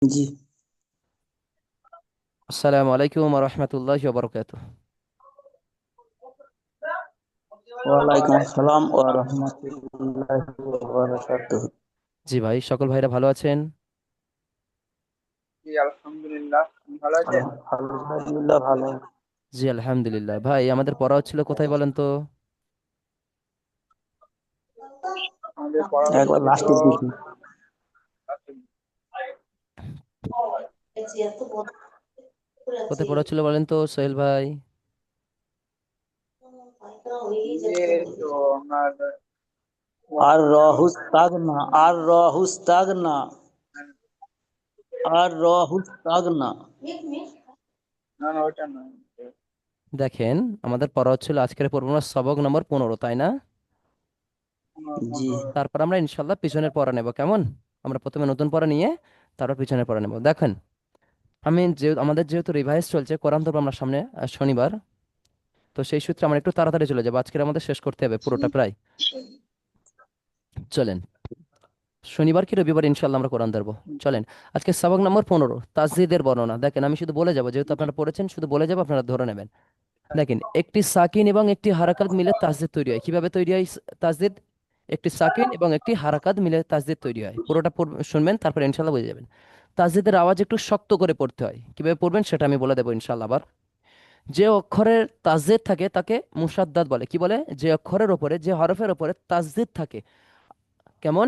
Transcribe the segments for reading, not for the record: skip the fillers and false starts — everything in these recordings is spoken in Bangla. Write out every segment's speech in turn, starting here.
জি। আসসালামু আলাইকুম রহমতুল্লাহি ওয়া বারাকাতুহু। ওয়ালাইকুম আসসালাম ওয়া রাহমাতুল্লাহি ওয়া বারাকাতুহু। জি ভাই, সকল ভাইরা ভালো আছেন? জি, আলহামদুলিল্লাহ। আপনি ভালো আছেন? আলহামদুলিল্লাহ ভালো। জি আলহামদুলিল্লাহ। ভাই, আমাদের পড়া হচ্ছিল কোথায় বলেন তো? আমাদের পড়া একবার হচ্ছিল লাস্টের দিকে। কোথায় পড়া হচ্ছিল বলেন তো সোহেল ভাই? যে তো আমার আর রহুস তাগনা, আর রহুস তাগনা, আর রহুস তাগনা। না না, ওইটা না। দেখেন, আমাদের পড়া হচ্ছিল আজকের পড়বো না সবক নম্বর 15, তাই না? জি। তারপর আমরা ইনশাল্লাহ পিছনের পড়া নেব, কেমন? আমরা প্রথমে নতুন পড়া নিয়ে তারপর পিছনের পড়া নেব। দেখেন, আমাদের যেহেতু রিভাইজ চলছে কোরআন, তো আমরা সামনে শনিবার, তো সেই সূত্রে আমরা একটু তাড়াতাড়ি চলে যাবো, আজকের আমাদের শেষ করতে হবে পুরোটা প্রায়। চলেন, শনিবার কি রবিবার ইনশাল্লাহ আমরা কোরআন ধরবো। চলেন, আজকে সবক নম্বর 15, তাসদীদের বর্ণনা। দেখেন, আমি শুধু বলে যাবো, যেহেতু আপনারা পড়েছেন, শুধু বলে যাবো, আপনারা ধরে নেবেন। দেখেন, একটি সাকিন এবং একটি হারাকাত মিলে তাসদীদ তৈরি হয়। কিভাবে তৈরি হয় তাসদীদ? একটি সাকিন এবং একটি হারাকাত মিলে তাসদীদ তৈরি হয়। পুরোটা শুনবেন, তারপর ইনশাল্লাহ বুঝে যাবেন। তাসদীদের আওয়াজ একটু শক্ত করে পড়তে হয়। কিভাবে পড়বেন সেটা আমি বলে দেবো ইনশাল্লাহ আবার। যে অক্ষরের তাসদীদ থাকে তাকে মুসাদ্দাদ বলে। কি বলে? যে অক্ষরের ওপরে, যে হরফের ওপরে তাসদীদ থাকে। কেমন?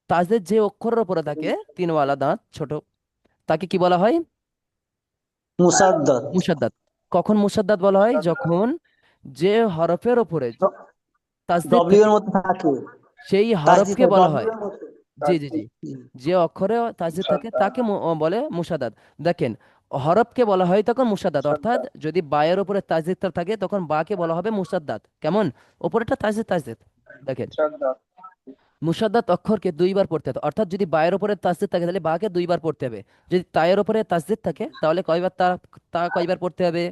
তাজের যে অক্ষরের উপরে থাকে, তিনওয়ালা দাঁত ছোট, তাকে কি বলা হয়? মুসাদ্দাদ। মুসাদ্দাত। কখন মুসাদ্দাত বলা হয়? যখন যে হরফের উপরে তাজদিদ ডব্লিউ থাকে, এর মধ্যে থাকে। সেই তাসদিদ হরফকে বলা ডব্লিউ হয়। এর মধ্যে। জি জি জি। জি। যে অক্ষরে তাজদিদ থাকে তাকে বলে মুসাদ্দাত। দেখেন, হরফকে বলা হয় তখন মুসাদ্দাত, অর্থাৎ যদি বায়ের উপরে তাজদিদটা থাকে তখন বাকে বলা হবে মুসাদ্দাত। কেমন? উপরেটা তাজদিদ তাজদিদ। দেখেন, মুসাদ্দাত অক্ষরকে দুইবার পড়তে হবে, অর্থাৎ যদি বায়ের উপরে তাসদিদ থাকে তাহলে বাকে দুইবার পড়তে হবে। যদি তায়ের উপরে তাসদিদ থাকে তাহলে কয়বার তা কয়বার পড়তে হবে?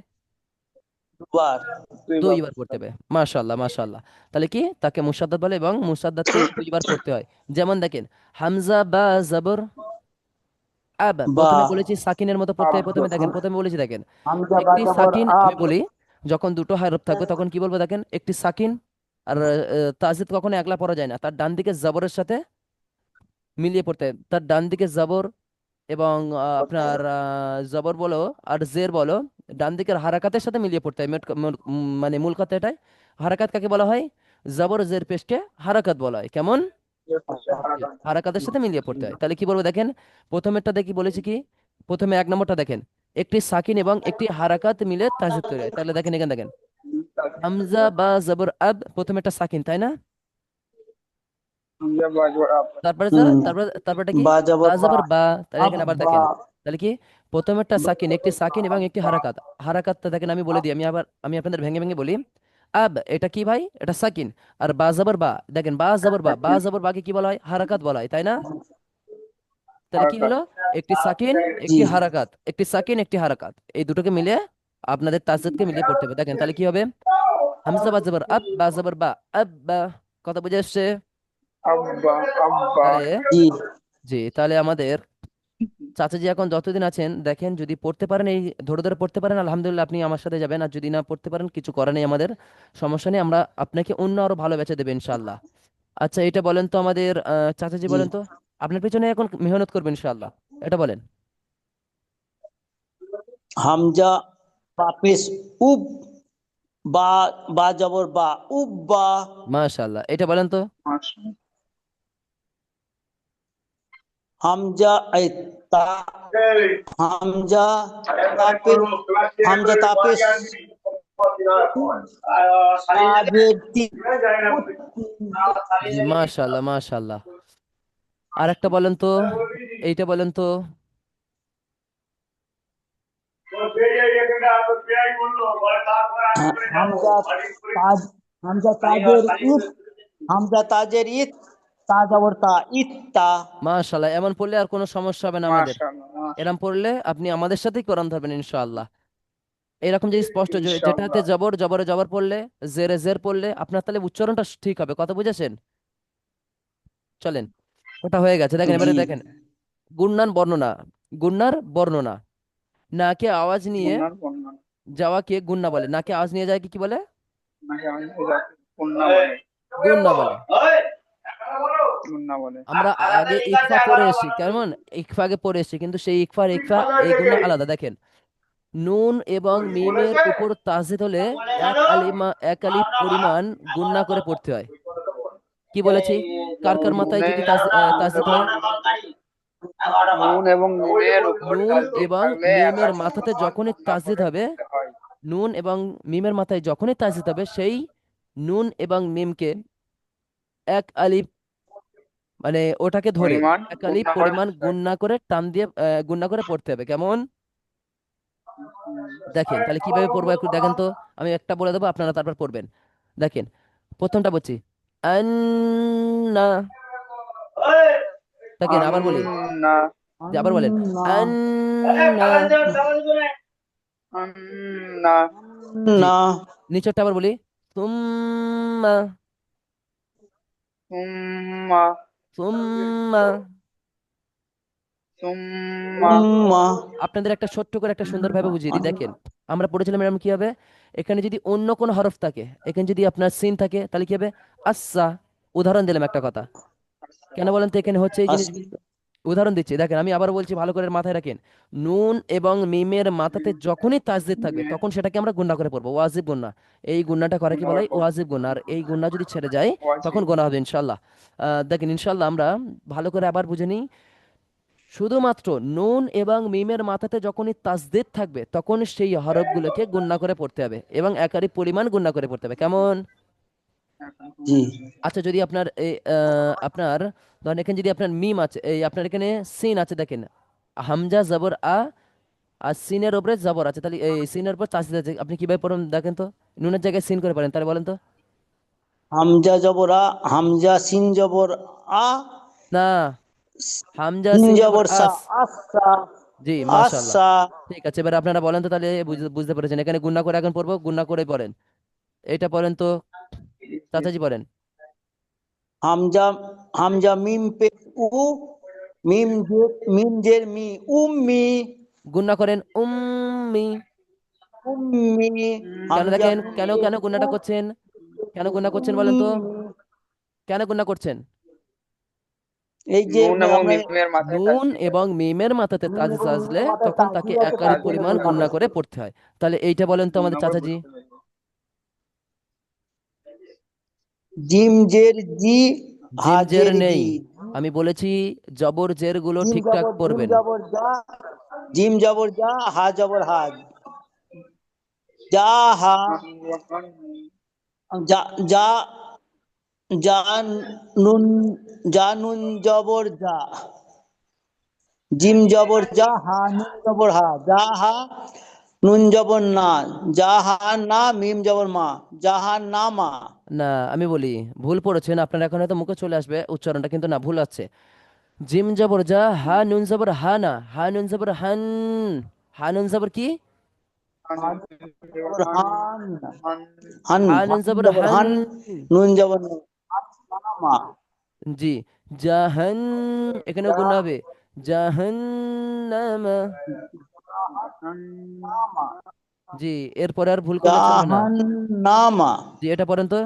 দুবার। দুইবার। দুইবার পড়তে হবে। মাশাআল্লাহ মাশাআল্লাহ। তাহলে কি তাকে মুসাদ্দাত বলে, এবং মুসাদ্দাতকে দুইবার পড়তে হয়। যেমন দেখেন, হামজা বা জবর আব, বা। প্রথমে বলেছি সাকিনের মতো পড়তে হয়। প্রথমে দেখেন, হাম- প্রথমে বলেছি দেখেন, হামজা বা একটি জবর সাকিন আমি আব। বলি, যখন দুটো হরফ থাকবে তখন কি বলবো দেখেন, একটি সাকিন। আর তাসদিদ কখনো একলা পড়া যায় না, তার ডান দিকে জবরের সাথে মিলিয়ে পড়তে হয়। তার ডান দিকে জবর এবং আপনার জবর বলো আর জের বলো, ডান দিকের হারাকাতের সাথে মিলিয়ে পড়তে হয়। মানে মূল কথা এটাই। হারাকাত কাকে বলা হয়? জবর জের পেশকে হারাকাত বলা হয়। কেমন? জি, হারাকাতের সাথে মিলিয়ে পড়তে হয়। তাহলে কি বলবো দেখেন, প্রথমেরটা দেখি বলেছি কি, প্রথমে এক নম্বরটা দেখেন, একটি সাকিন এবং একটি হারাকাত মিলে তাসদিদ তৈরি হয়। তাহলে দেখেন, এখানে দেখেন, হামজা বা জবর আব, প্রথমে একটা সাকিন, তাই না? তারপরে হুম। তারপরটা কি? বা বা জবর বা। জবর বা। তাহলে এখানে আবার আব্বা। দেখেন, তাহলে কি, প্রথমেরটা সাকিন, একটি সাকিন এবং একটি হারাকাত। হারাকাতটা দেখেন, আমি বলে দিই, আমি আপনাদের ভেঙে ভেঙে বলি। আব, এটা কি ভাই? এটা সাকিন। আর বা জবর বা, দেখেন, বা জবর বা, বা জবর বাকে কি বলা হয়? হারাকাত বলা হয়, তাই না? তাহলে কি হলো? একটি সাকিন, জি। একটি হারাকাত, একটি সাকিন, একটি হারাকাত, এই দুটোকে মিলে আপনাদের তাসদিদকে মিলিয়ে পড়তে হবে। দেখেন তাহলে কি হবে, হামজা বা জবর আব, বা জবর বা, আব বা। কথা বুঝে আসছে? আব্বা আব্বা। তাহলে জি। জি, তাহলে আমাদের চাচাজি এখন যতদিন আছেন, দেখেন, যদি পড়তে পারেন, এই ধরে ধরে পড়তে পারেন, আলহামদুলিল্লাহ, আপনি আমার সাথে যাবেন। আর যদি না পড়তে পারেন, কিছু করার নেই আমাদের, সমস্যা নেই, আমরা আপনাকে অন্য আরো ভালো বেঁচে দেবে ইনশাল্লাহ। আচ্ছা, এটা বলেন তো আমাদের চাচাজি, জি। বলেন তো, আপনার পেছনে এখন মেহনত করবেন ইনশাল্লাহ, এটা বলেন। হামজা পাপেশ উব। বা। বা জবর বা। উব্বা। মাশাল্লাহ, এটা বলেন তো। হামজা এই তা। হামজা তাপেশ। হামজা তাপেশ উব। তাজের তি। জি মাশাল্লাহ মাশাল্লাহ। আর একটা বলেন তো, এইটা বলেন তো। হামজা তাজ। হামজা তাজের ইত। হামজা তাজের ইত। তা জবর তা ইত্তা। মাশাল্লাহ, এমন পড়লে আর কোনো সমস্যা হবে না আমাদের। মাশাআল্লাহ। এরম পড়লে আপনি আমাদের সাথেই কোরআন ধরবেন ইনশাআল্লাহ। এরকম যে স্পষ্ট যেটাতে ইনশাআল্লাহ। জবর, জবরে জবর পড়লে, জেরে জের পড়লে, আপনার তাহলে উচ্চারণটা ঠিক হবে। কথা বুঝেছেন? চলেন, ওটা হয়ে গেছে। দেখেন, জি। এবারে দেখেন, গুণনার বর্ণনা, গুণনার বর্ণনা। নাকে আওয়াজ নিয়ে বন্যার বন্যা যাওয়াকে গুণনা বলে, নাকে আওয়াজ নিয়ে যায় কি বলে? নাকি আমি বন্যা বলে গুণনা বলে। বন্যা বলে আমরা আগে ইকফা পড়ে এসেছি, কেমন? ইকফা আগে পড়ে এসেছি, কিন্তু সেই ইকফা এই গুণনা আলাদা। দেখেন, নুন এবং মিমের উপর তাসদিদ হলে এক আলিফ পরিমাণ গুণনা করে পড়তে হয়। কি বলেছি? কার কার মাথায় যদি তাসদিদ হয়? নুন এবং মিমের উপর নুন তাসদীদ এবং থাকলে মিমের একালি মাথাতে পরিমাণ যখনই গুণনা তাসদিদ করে হবে, পড়তে হয়। নুন এবং মিমের মাথায় যখনই তাসদিদ হবে, সেই নুন এবং মিমকে এক আলিফ, মানে ওটাকে ধরে পরিমাণ এক আলিফ গুণনা করে পরিমাণ পড়তে হয়। গুণনা করে টান দিয়ে গুণনা করে পড়তে হবে। কেমন? দেখেন তাহলে কিভাবে পড়বো একটু দেখেন তো। আমি একটা বলে দেবো, আপনারা তারপর পড়বেন। দেখেন, প্রথমটা বলছি, আন্না। দেখেন আবার বলি, আন্না যে আবার বলেন, আন্না আন্না। আন্না জি, না নিচেরটা আবার বলি, সুম্মা, সুম্মা সুম্মা। সুম্মা উম্মা আপনাদের একটা ছোট্ট করে একটা সুন্দরভাবে বুঝিয়ে দিই। দেখেন, আমরা পড়েছিলাম এরকম কি হবে, এখানে যদি অন্য কোনো হরফ থাকে, এখানে যদি আপনার সিন থাকে, তাহলে কি হবে? আচ্ছা, উদাহরণ দিলাম একটা কথা, কেন বলেন তো এখানে হচ্ছে এই জিনিসগুলো? উদাহরণ দিচ্ছি, দেখেন আমি আবার বলছি, ভালো করে মাথায় রাখেন। নুন এবং মিমের মাথাতে যখনই তাসদিদ থাকবে, তখন সেটাকে আমরা গুণা করে পড়বো, ওয়াজিব গুণা। এই গুণাটা করে কি বলে? ওয়াজিব গুণা। আর এই গুণা যদি ছেড়ে যায়, তখন গোনা হবে ইনশাল্লাহ। দেখেন ইনশাল্লাহ আমরা ভালো করে আবার বুঝে নিই। শুধুমাত্র নুন এবং মিমের মাথাতে যখনই তাসদিদ থাকবে, তখন সেই হরফগুলোকে গুণা করে পড়তে হবে এবং একারি পরিমাণ গুণা করে পড়তে হবে। কেমন? জি আচ্ছা, যদি আপনার এই আপনার ধরেন এখানে যদি আপনার মিম আছে, এই আপনার এখানে সিন আছে, দেখেন হামজা জবর আর সিনের উপরে জবর আছে, তাহলে এই সিনের উপর তাসদিদ আছে, আপনি কিভাবে পড়বেন দেখেন তো। নুনের জায়গায় সিন করে পারেন, তাহলে বলেন তো। হামজা জবর আ, হামজা সিন জবর আ, না, হামজা সিন সিন জবর জবর সা, আস। আসা জি, মাশাআল্লাহ। আসা ঠিক আছে, এবার আপনারা বলেন তো, তাহলে বুঝতে পেরেছেন। এখানে গুণা করে এখন পড়বো, গুণা করে পড়েন। এটা বলেন তো, চাচাজি বলেন। হামজা, হামজা মিম পেশ উ, মিম জের মি, উম্মি, গুণা করেন উম্মি। উম্মি, কেন হামজা দেখেন, মিম কেন পেশ কেন উ, গুণাটা করছেন? কেন গুণা করছেন বলেন তো? উম্মি। কেন গুণা করছেন? এই যে নুন এবং আমরা মিমের মাথায় নুন তাসদীদ এবং মিমের মাথাতে নুন তাজিজ এবং আসলে মিমের মাথায় তখন তাকে তাসদিদ আছে, একারি তার জন্য পরিমাণ গুনাহ গুণা করতে করে হবে। পড়তে হয়। তাহলে এইটা বলেন তো আমাদের গুণনা করে চাচাজি। পড়তে হয়। জিম জের জি, জিম জের হাজের নেই, জি, আমি বলেছি জবর জের গুলো জিম ঠিকঠাক জবর, জিম পড়বেন। জবর যা, জিম জবর যা, হা জবর হাজ, যা হা, যা যা, যা নুন, যা নুন জবর যা, জিম জবর যা, হা নুন জবর হা, যা হা, নুন জবর না, যা হা না, মিম জবর মা, যাহা না মা। না, আমি বলি, ভুল পড়েছেন আপনার, এখন হয়তো মুখে চলে আসবে উচ্চারণটা, কিন্তু না, ভুল আছে। জিম জবর যা, হা নুন জবর হা না, হা নুন জবর হান। হা নুন জবর কি? হা নুন জবর হান, হান, হা নুন হান জবর জবর হান। হান, নুন জবর নু, না মা, জি, জাহান, এখানেও গুণ হবে, জাহান্নামা। জি, এরপরে আর ভুল করলে চলবে না। জাহান নামা, জি, এটা পড়েন তো,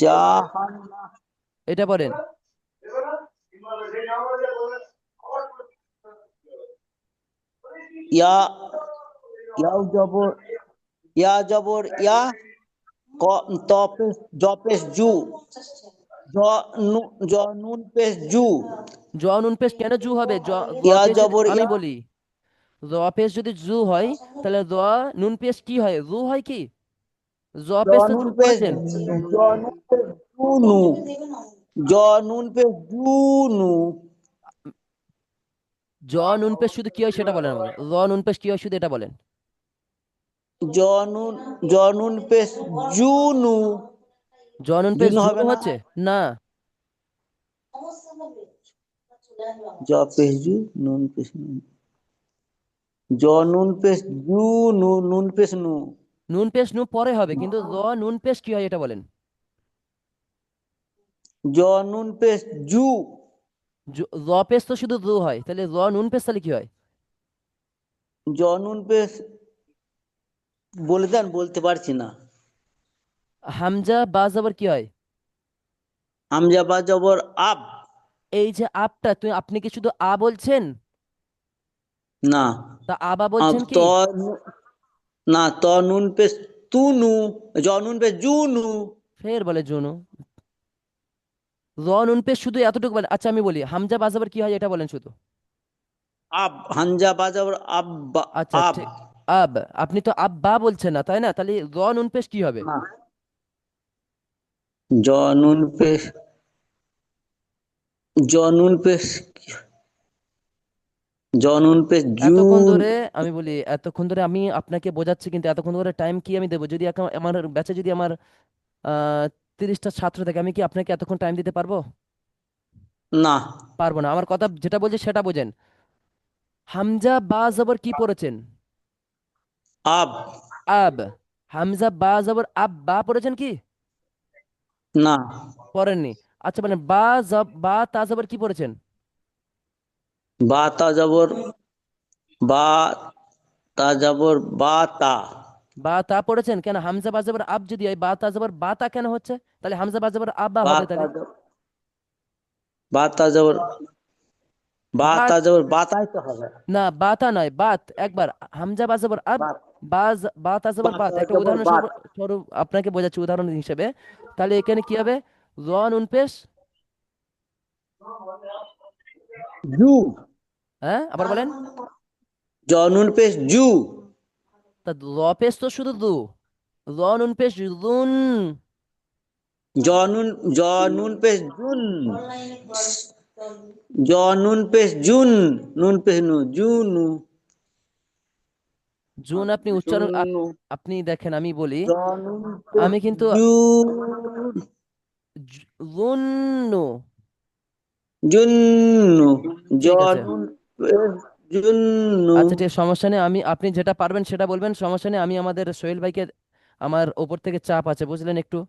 জাহান, এটা পড়েন। ইয়া, ইয়াও জবর, ইয়া জবর ইয়া, তপেশ জপেশ জু, জ নু, জ নুন পেশ জু, জ নুন পেশ কেন জু হবে? জ ইয়া পেশ যদি জবর আমি ইয়া, বলি, জ পেশ যদি জু হয়, তাহলে জ নুন পেশ কি হয়? জু হয় কি? জ জ পেশ তো নুন জু পেশ, পড়েছেন। জ নুন পেশ জু নু, জ নুন পেশ জু নু, জ নুন পেশ শুধু কি হয় সেটা বলেন আমাকে, জ নুন পেশ কি হয় শুধু এটা বলেন। জ নুন, জ নুন পেশ জু নু, জ নুন পেশ জুন হবে জুনু না, হচ্ছে না। জ পেশ জু, নুন পেশ নু, জ নুন পেশ জু নু, নুন পেশ নু, নুন পেশ নু পরে হবে, কিন্তু জ নুন পেশ কি হয় এটা বলেন। জ নুন পেশ জু, র পেশ তো শুধু দু হয়, তাহলে র নুন পেশ তাহলে কি হয়? জ নুন পেশ বলে দেন, বলতে পারছি না। হামজা বা জবর কি হয়? হামজা বা জবর আব। এই যে আপটা, আপনি কি শুধু আ বলছেন? না। তা আবা আব বলছেন ত কি? না, ত নুন পেশ তুনু, জ নুন পেশ জুনু। ফের বলে জুনু। র নুন পেশ শুধু এতটুকু বলে। আচ্ছা আমি বলি, হামজা বা জবর কি হয় এটা বলেন শুধু। আব, হামজা বা জবর আব, আচ্ছা আব। ঠিক। আব। আপনি তো আব্বা বলছেন না, তাই না? তাহলে র নুন পেশ কি হবে? না, জ নুন পেশ, জ নুন পেশ, জ নুন পেশ এতক্ষণ জুন। ধরে আমি বলি, এতক্ষণ ধরে আমি আপনাকে বোঝাচ্ছি, কিন্তু এতক্ষণ ধরে টাইম কি আমি দেবো? যদি আমার ব্যাচে যদি আমার 30টা ছাত্র থাকে, আমি কি আপনাকে এতক্ষণ টাইম দিতে পারবো? না। পারবো না। আমার কথা যেটা বলছি সেটা বোঝেন। হামজা বা জবর কি পড়েছেন? আব। আব। হামজা বা জবর আব বা পড়েছেন কি? না। পড়েননি। আচ্ছা মানে বা তা জবর কি পড়েছেন? বা তা জবর বা, তা জবর বা তা। বা তা পড়েছেন কেন? হামজা বা জবর আব যদি হয়, বা তা জবর বা তা কেন হচ্ছে? তাহলে হামজা বা জবর আব বা বা হবে তা তাহলে। বা তা জবর, বা তা বাত। জবর বা তাই তো হবে। না বাতা নয়, বাত একবার। হামজা বা জবর আব। বা, বা তা বা জবর বাত। তা একটা জবর উদাহরণ বাত। স্বরূপ আপনাকে বোঝাচ্ছি উদাহরণ হিসেবে। তাহলে এখানে কি হবে? র নুন পেশ। জু। হ্যাঁ আবার বলেন। জ নুন পেশ জু। তা র পেশ তো শুধু দু। র নুন পেশ দুন। জ নুন, জ নুন পেশ জুন। জ নুন পেশ জুন, নুন পেশ নু জুনু। জুন আপনি উচ্চারণ জুন্নু। আপনি দেখেন আমি বলি। জ নুন পেশ আমি কিন্তু জু, জুন্নু। জুন্নু। জ ঠিক আছে। নুন পেশ জুন্নু। আচ্ছা ঠিক আছে, সমস্যা নেই। আপনি যেটা পারবেন সেটা বলবেন, সমস্যা নেই। আমি আমাদের সোহেল ভাইকে, আমার ওপর থেকে চাপ আছে বুঝলেন একটু।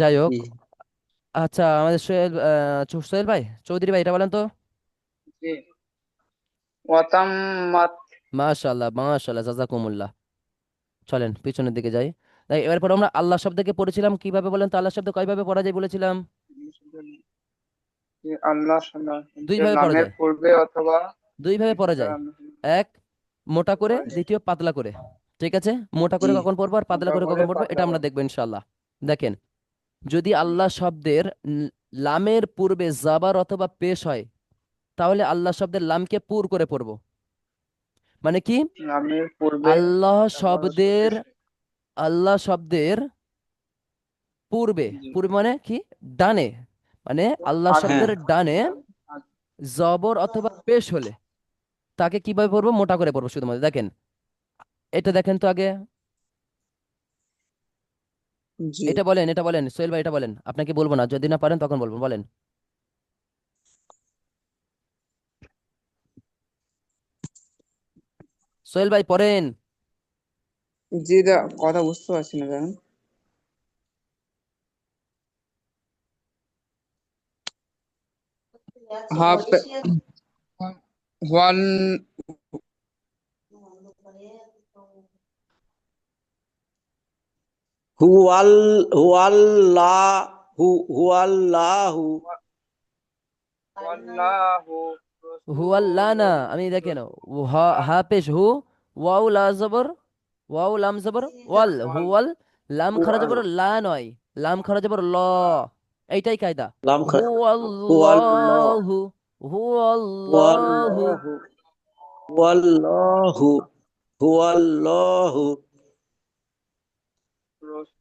যাই হোক। জি। আচ্ছা আমাদের সোহেল ভাই, চৌধুরী ভাই, এটা বলেন তো। জি। ওয়াতাম্মাত। মাশাআল্লাহ মাশাআল্লাহ, জাযাকুমুল্লাহ। চলেন পিছনের দিকে যাই। এবার পর আমরা আল্লাহ শব্দকে পড়েছিলাম কিভাবে বলেন তো? আল্লাহ শব্দ কয়ভাবে পড়া যায় বলেছিলাম? আল্লাহ দুই ভাবে পড়া নামের যায়। পূর্বে অথবা দুই ভাবে পড়া যায়। এক, মোটা করে, দ্বিতীয় পাতলা করে। ঠিক আছে? মোটা করে জি। কখন পড়বো আর পাতলা মোটা করে করে কখন পড়বো পাতলা এটা আমরা করে। দেখবো ইনশাআল্লাহ। দেখেন, যদি আল্লাহ শব্দের লামের পূর্বে জাবার অথবা পেশ হয়, তাহলে আল্লাহ শব্দের লামকে পুর করে পড়বো। মানে কি? নামের পূর্বে আল্লাহ আবার শব্দের, পেশ। আল্লাহ শব্দের পূর্বে, জি। পূর্বে মানে কি? ডানে। মানে আল্লাহ আগে। হ্যাঁ। শব্দের ডানে জবর অথবা পেশ হলে তাকে কিভাবে পড়বো? মোটা করে পড়বো শুধুমাত্র। দেখেন, এটা দেখেন তো আগে। জি। এটা বলেন সোহেল ভাই, এটা বলেন। আপনাকে বলবো না, যদি না পারেন তখন বলবো, বলেন। সোহেল ভাই পড়েন। জি কথা বুঝতে পারছি না জানেন। হাফ। ওয়ান। হুয়াল, হুয়াল্লাহু, হুয়াল্লাহু। ওয়াল্লাহু হুয়াল্লা না, রাসূলুন। আমি দেখেন, হা পেশ হু, ওয়াউ লা জবর, ওয়াউ লাম জবর ওয়াল, ওয়াল। হুয়াল। লাম খারা হুয়াল, জবর লা নয়, লাম খারা জবর ল। এইটাই কায়দা। লাম খা, হুয়াল্লাহ, হুয়াল্লাহু, হুয়াল্লাহু। হুয়াল্লাহু, হুয়াল্লাহু, হুয়াল্লাহু।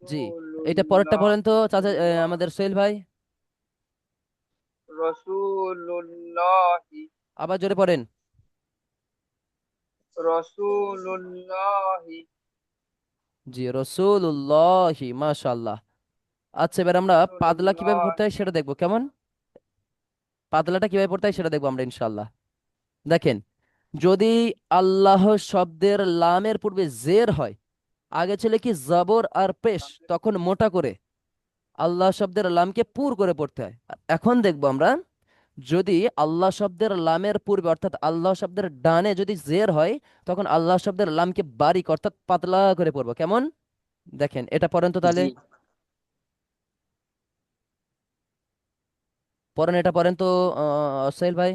জি। এটা পরেরটা রাসূলুল্লাহ। পড়েন তো চাচা, আমাদের সোহেল ভাই। রাসূলুল্লাহি। আবার জোরে পড়েন। রাসূলুল্লাহি। জি, রসুল্লাহি, মাশাআল্লাহ। আচ্ছা এবার আমরা পাতলা কিভাবে পড়তে হয় রাসূলুল্লাহি। সেটা দেখবো, কেমন? পাতলাটা কিভাবে পড়তে হয় সেটা দেখবো আমরা ইনশাআল্লাহ। দেখেন, যদি আল্লাহ শব্দের লামের পূর্বে জের হয়, আগে ছিল কি জবর আর পেশ, তখন মোটা করে আল্লাহ শব্দের লামকে পুর করে পড়তে হয়। আর এখন দেখবো আমরা, যদি আল্লাহ শব্দের লামের পূর্বে অর্থাৎ আল্লাহ শব্দের ডানে যদি জের হয়, তখন আল্লাহ শব্দের লামকে বারিক অর্থাৎ পাতলা করে পড়বো। কেমন? দেখেন এটা পড়েন তো তাহলে। জি পড়েন, এটা পড়েন তো সোহেল ভাই।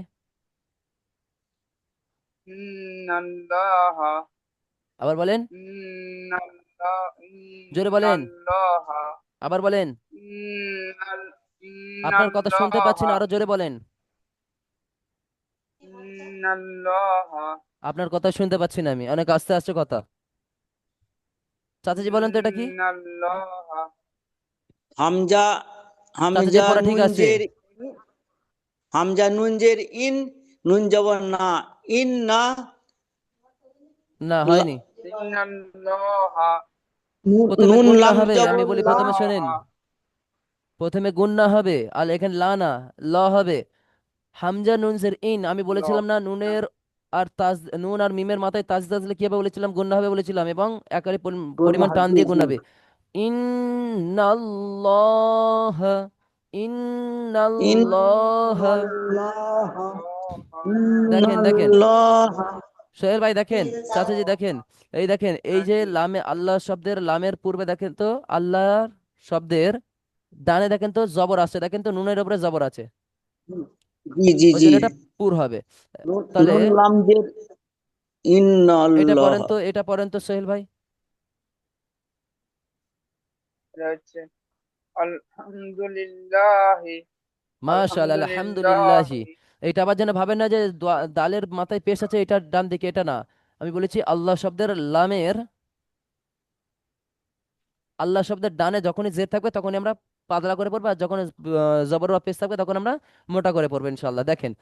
ইন্নাল্লাহা আবার বলেন, ইন্নাল্লাহ জোরে বলেন, ইন্নাল্লাহা আবার বলেন। ইন্নাল আপনার কথা শুনতে পাচ্ছি ইন্নাল্লাহা না, আরো জোরে বলেন। ইন্নাল্লাহা আপনার কথা শুনতে পাচ্ছি না আমি, অনেক আস্তে আস্তে কথা। চাচাজি বলেন তো এটা কি? ইন্নাল্লাহা হামজা চাচাজি হামজা পড়া ঠিক নুন আছে? জের হামজা নুন জের ইন, নুন জবর না, ইন না, না, লা- হয়নি। ইন্নাল্লাহা প্রথমে নুন গুন্না লাম হবে, আমি জবর বলি লা, প্রথমে শোনেন। প্রথমে গুন্না হবে, আর এখানে লা না, ল হবে। হামজা নুন জের ইন, আমি বলেছিলাম না নুনের আর তাজ, নুন আর মিমের মাথায় তাজ তাজলে কি হবে বলেছিলাম? গুন্না হবে বলেছিলাম, এবং একারে পরিমাণ টান জি দিয়ে জি গুন্নাবে। ইন্নাল্লাহ, ইন্নাল্লাহ। ইন্নাল্লাহ দেখেন দেখেন ইন্নাল্লাহ সোহেল ভাই, দেখেন চাচাজি দেখেন, এই দেখেন এই যে লামে, আল্লাহ শব্দের লামের পূর্বে দেখেন তো আল্লাহর শব্দের ডানে দেখেন তো জবর আছে, দেখেন তো নুনের উপরে জবর আছে, জি জি ওই জি জন্য এটা পুর হবে। তাহলে নুন লাম জের এটা ইন্নাল্লাহ। পড়েন তো, এটা পড়েন তো সোহেল ভাই। এটা হচ্ছে আলহামদুলিল্লাহি মাশাআল্লাহ, আলহামদুলিল্লাহি। আলহামদুলিল্লাহি এটা আবার যেন ভাবেন না যে দালের মাথায় পেশ আছে এটা ডান দিকে, এটা না। আমি বলেছি আল্লাহ শব্দের লামের, আল্লাহ শব্দের ডানে যখনই জের থাকবে তখনই আমরা পাতলা করে পড়বো, আর যখন জবর বা পেশ থাকবে তখন আমরা মোটা করে পড়বো ইনশাল্লাহ। দেখেন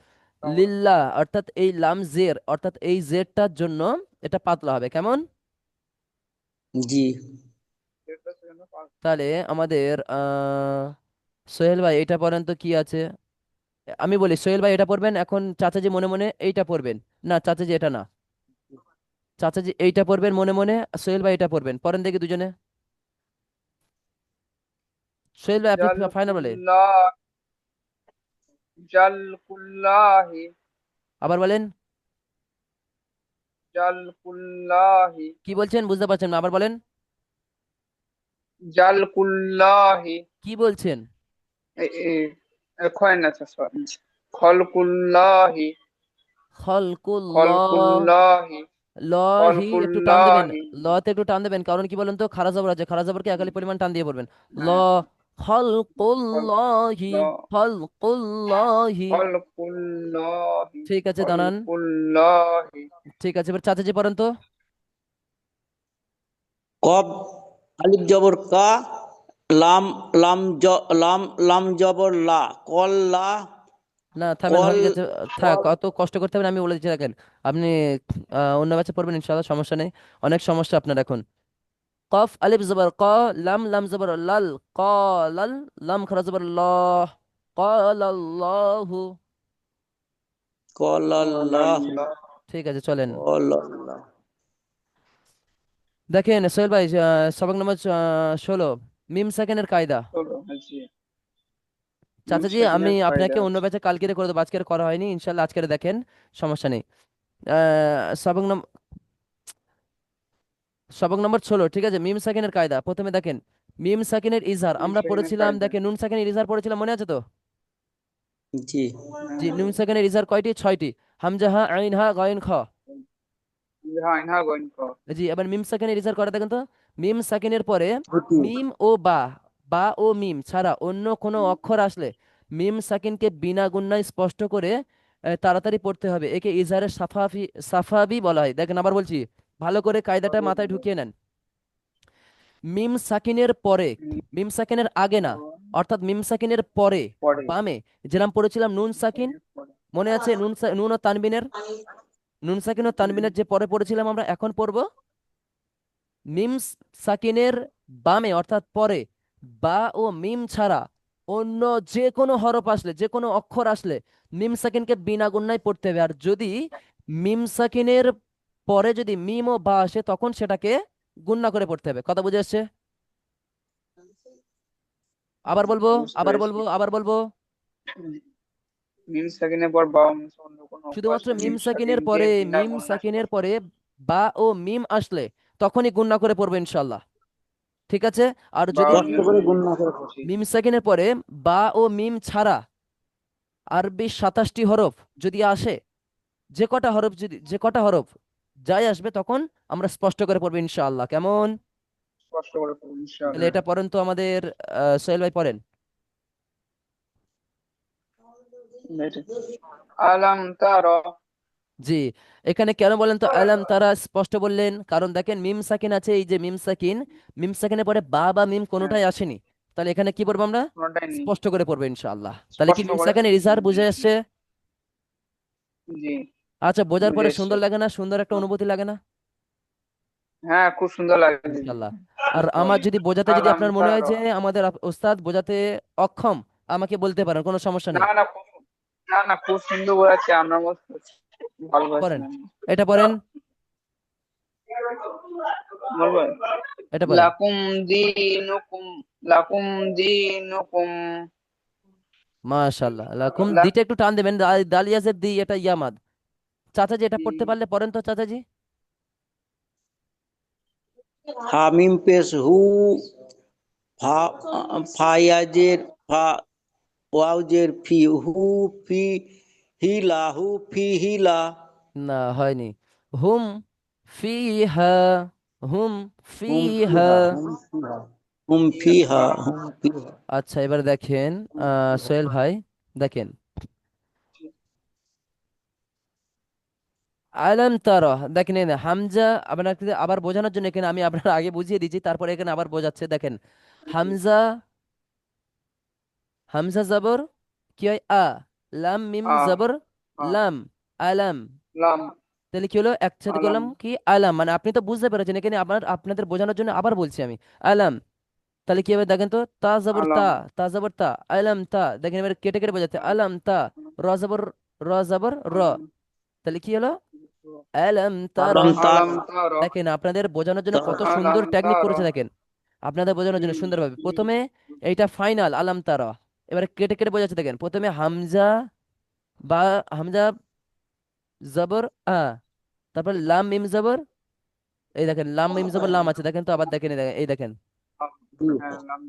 লিল্লাহ অর্থাৎ এই লাম জের অর্থাৎ এই জেরটার জন্য এটা পাতলা হবে। কেমন? জি তাহলে আমাদের সোহেল ভাই এটা পড়েন তো কি আছে। আমি বলি সোহেল ভাই এটা পড়বেন, এখন চাচাজি মনে মনে এইটা পড়বেন। না চাচাজি এটা না, চাচাজি এইটা পড়বেন মনে মনে, সোহেল ভাই এটা পড়বেন। পড়েন দেখি দুজনে। সোহেল ভাই আপনি ফাইনাল বলে, জালকুল্লাহ জালকুল্লাহি আবার বলেন। জালকুল্লাহি কি বলছেন বুঝতে পারছেন না, আবার বলেন। জালকুল্লাহি কি বলছেন? খয়েন আছে সরি খলকুল্লাহি খলকুল্লাহ, খলকুল্লাহি লহি একটু টান দেবেন, খলকুল্লাহি লতে একটু টান দেবেন, কারণ কি বলেন তো খারা জবর আছে, খারা জবরকে একালি পরিমাণ টান দিয়ে পড়বেন। ল, হ্যাঁ খলকুল্লাহি, খলকুল্লাহি। খলকুল্লাহি ঠিক আছে দাঁড়ান, খলকুল্লাহি ঠিক আছে এবার চাচাজি পড়েন তো। কব আলিফ জবর কা, লাম লাম লাম লাম জবর লা, কল্লা, না থামেন, কল হয়ে গেছে। থাক, কল অত কষ্ট করতে হবে না, আমি বলে দিচ্ছি দেখেন। আপনি অন্য ব্যাচে পড়বেন ইনশাআল্লাহ, সমস্যা নেই। অনেক সমস্যা আপনার এখন। কফ আলিফ জবর ক, লাম লাম জবর লাল, লাল, লাম খারা জবর ল, ক্বালাল্লাহু। কল্লাহ আল্লাহ ঠিক আছে চলেন। কল্লাহ। দেখেন সোহেল ভাই, সবক নম্বর 16, মিম সেকেন্ডের কায়দা। চলো জি চাচাজি আমি সেকেন্ডের আপনাকে কয়টা অন্য ব্যাচে কালকে করে দেবো, আজকের করা হয়নি ইনশাল্লাহ, আজকের দেখেন, সমস্যা নেই। সবক নম্বর, সবক নম্বর 16, ঠিক আছে। মিম সাকিনের কায়দা, প্রথমে দেখেন মিম সাকিনের ইজহার আমরা সেকেন্ডের পড়েছিলাম, কয়টা দেখেন নুন সাকিনের ইজহার পড়েছিলাম, মনে আছে তো? জি জি, নুন সাকিনের ইজহার কয়টি? 6টি। হামজা হা, আইন হা, গয়েন খ। হ্যাঁ হ্যাঁ গোয়েন কর জি, এবার মিম সাকিনের ইজহার করা দেখেন তো। মিম সাকিনের পরে ছুটি মিম ও বা, বা ও মিম ছাড়া অন্য কোনো অক্ষর আসলে মিম সাকিনকে বিনা গুণায় স্পষ্ট করে তাড়াতাড়ি পড়তে হবে, একে ইজহারের সাফাফি, সাফাবি বলা হয়। দেখেন আবার বলছি, ভালো করে কায়দাটা মাথায় ঢুকিয়ে নেন। মিম সাকিনের পরে, মিম সাকিনের আগে না, অর্থাৎ মিম সাকিনের পরে পরে বামে যেরাম পড়েছিলাম নুন সাকিন, পরে মনে আছে? নুন ও তানবিনের, নুন সাকিন ও তানবিনের যে পরে পড়েছিলাম, আমরা এখন পড়বো মিম সাকিনের বামে অর্থাৎ পরে বা ও মিম ছাড়া অন্য যে কোনো হরফ আসলে, যে কোনো অক্ষর আসলে মিম সাকিনকে বিনা গুণায় পড়তে হবে। আর যদি মিম সাকিনের পরে যদি মিম ও বা আসে তখন সেটাকে গুণনা করে পড়তে হবে। কথা বুঝে আসছে? আবার বলবো, বুঝতে আবার পেরেছি বলবো, আবার বলবো। মিম সাকিনের পর বা অন্য কোনো অভ্যাস শুধুমাত্র মিম মিম সাকিন সাকিনের দিয়ে পরে, গুণা মিম গুণনা সাকিনের স্পষ্ট। পরে বা ও মিম আসলে তখনই গুণনা করে পড়বে ইনশাল্লাহ। ঠিক আছে? আর বা যদি ও স্পষ্ট মিম করে গুণ না করে পড়ো। জি মিম সাকিনের পরে বা ও মিম ছাড়া আরবি 27টি হরফ যদি আসে, যে কটা হরফ যাই আসবে তখন আমরা স্পষ্ট করে পড়বো ইনশাআল্লাহ। কেমন? স্পষ্ট করে পড়ুন তাহলে ইনশাআল্লাহ। এটা পড়েন তো আমাদের সোহেল ভাই পড়েন। এটা আলাম তারা। জি, এখানে কেন বলেন তো আলাম তারা স্পষ্ট বললেন? কারণ দেখেন মিম সাকিন আছে, এই যে মিম সাকিন, মিম সাকিনের পরে বা বা মিম হ্যাঁ, কোনোটাই আসেনি। তাহলে এখানে কি পড়বো আমরা? কোনোটাই নেই। স্পষ্ট করে পড়বো ইনশাআল্লাহ। তাহলে কি স্পষ্ট মিম করে। সাকিনের ইজহার বুঝে আসছে? জি আচ্ছা, বোঝার বুঝে পরে এসছে। সুন্দর লাগে না? সুন্দর একটা অনুভূতি লাগে না? হ্যাঁ, খুব সুন্দর লাগে দিদি। ইনশাআল্লাহ। আর আমার যদি বোঝাতে, যদি আলাম আপনার মনে হয় তারা। যে আমাদের ওস্তাদ বোঝাতে অক্ষম, আমাকে বলতে পারেন, কোনো সমস্যা না নেই। না না না, খুব সুন্দর বোঝাচ্ছে, আমরা ভালো পড়েন, পাচ্ছিলাম। এটা পড়েন, বলবো এটা পড়েন। লাকুম দিনুকুম, লাকুম দিনুকুম। মাশাআল্লাহ, লাকুম লা- দিটা একটু টান দেবেন, দালিয়াজের দি, এটা ইয়ামাদ। চাচাজি এটা পড়তে পারলে পড়েন তো চাচাজি। হামিম পেশ হু, ফা ফায়াজের ফা, ওয়াউজের ফি, হু ফি হিলা, হু ফি হিলা। না, হয়নি। হুম ফিহা, হুম হুম ফিহা। ফিহা, হুম ফিহা, হুম ফিহা, হুম ফিহা। আচ্ছা, এবার দেখেন সোহেল ভাই, দেখেন আলাম তারা, দেখেন এই না, হামজা আপনাকে আবার বোঝানোর জন্য এখানে আমি আপনার আগে বুঝিয়ে দিচ্ছি, তারপরে এখানে আবার বোঝাচ্ছে। দেখেন হামজা, হামজা জবর কি হয়? লাম মিম আ জবর আ লাম, আলাম। লাম তাহলে কি হলো? একসাথে আলাম। করলাম কি? আলাম। মানে আপনি তো বুঝতে পেরেছেন, এখানে আপনাদের বোঝানোর জন্য আবার বলছি আমি, আলাম। তাহলে কি হবে দেখেন তো, তা জবর তা, আলাম তা জবর তা, আলাম তা। দেখেন এবার কেটে কেটে বোঝাচ্ছে, আলাম তা, র জবর, র জবর র। আলাম তাহলে কি হলো? আলাম তার। আলম তার, আলাম তারা। দেখেন আপনাদের বোঝানোর জন্য কত সুন্দর আলাম টেকনিক তারা। করেছে দেখেন, আপনাদের বোঝানোর জন্য সুন্দরভাবে। প্রথমে এইটা ফাইনাল আলাম তারা, এবারে কেটে কেটে বোঝাচ্ছে। দেখেন প্রথমে হামজা, বা হামজা জবর তারপর লাম মিম জবর, এই দেখেন লাম মিম জবর লাম আছে, দেখেন তো আবার দেখেন, এই দেখেন, এই দেখেন হ্যাঁ, লাম।